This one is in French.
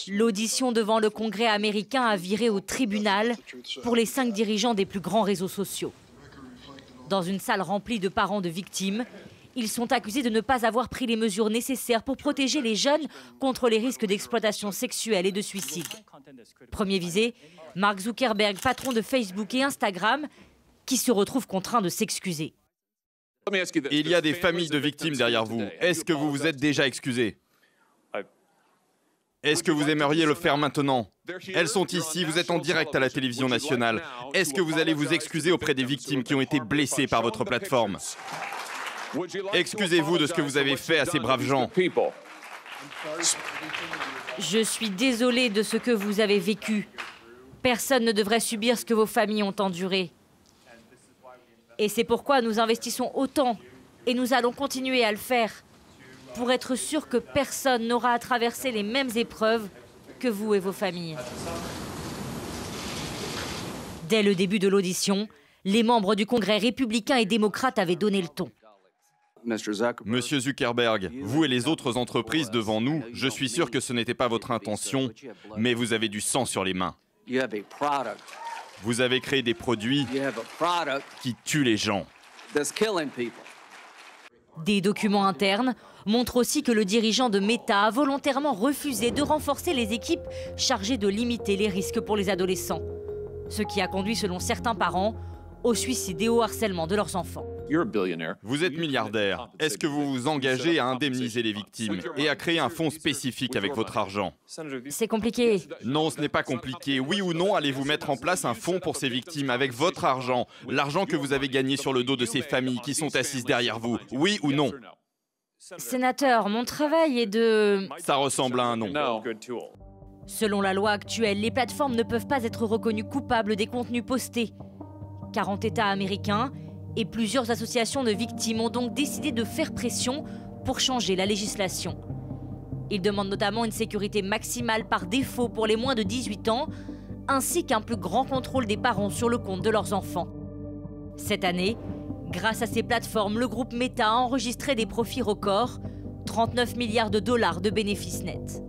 L'audition devant le Congrès américain a viré au tribunal pour les 5 dirigeants des plus grands réseaux sociaux. Dans une salle remplie de parents de victimes, ils sont accusés de ne pas avoir pris les mesures nécessaires pour protéger les jeunes contre les risques d'exploitation sexuelle et de suicide. Premier visé, Mark Zuckerberg, patron de Facebook et Instagram, qui se retrouve contraint de s'excuser. Il y a des familles de victimes derrière vous. Est-ce que vous vous êtes déjà excusé? Est-ce que vous aimeriez le faire maintenant? Elles sont ici, vous êtes en direct à la télévision nationale. Est-ce que vous allez vous excuser auprès des victimes qui ont été blessées par votre plateforme? Excusez-vous de ce que vous avez fait à ces braves gens. Je suis désolé de ce que vous avez vécu. Personne ne devrait subir ce que vos familles ont enduré. Et c'est pourquoi nous investissons autant, et nous allons continuer à le faire, pour être sûr que personne n'aura à traverser les mêmes épreuves que vous et vos familles. Dès le début de l'audition, les membres du Congrès républicains et démocrates avaient donné le ton. Monsieur Zuckerberg, vous et les autres entreprises devant nous, je suis sûr que ce n'était pas votre intention, mais vous avez du sang sur les mains. Vous avez créé des produits qui tuent les gens. Des documents internes montrent aussi que le dirigeant de Meta a volontairement refusé de renforcer les équipes chargées de limiter les risques pour les adolescents. Ce qui a conduit, selon certains parents, au suicide et au harcèlement de leurs enfants. Vous êtes milliardaire. Est-ce que vous vous engagez à indemniser les victimes et à créer un fonds spécifique avec votre argent? C'est compliqué. Non, ce n'est pas compliqué. Oui ou non, allez-vous mettre en place un fonds pour ces victimes avec votre argent, l'argent que vous avez gagné sur le dos de ces familles qui sont assises derrière vous? Oui ou non? Sénateur, mon travail est de... Ça ressemble à un non. Selon la loi actuelle, les plateformes ne peuvent pas être reconnues coupables des contenus postés. 40 États américains et plusieurs associations de victimes ont donc décidé de faire pression pour changer la législation. Ils demandent notamment une sécurité maximale par défaut pour les moins de 18 ans, ainsi qu'un plus grand contrôle des parents sur le compte de leurs enfants. Cette année, grâce à ces plateformes, le groupe Meta a enregistré des profits records, 39 milliards de dollars de bénéfices nets.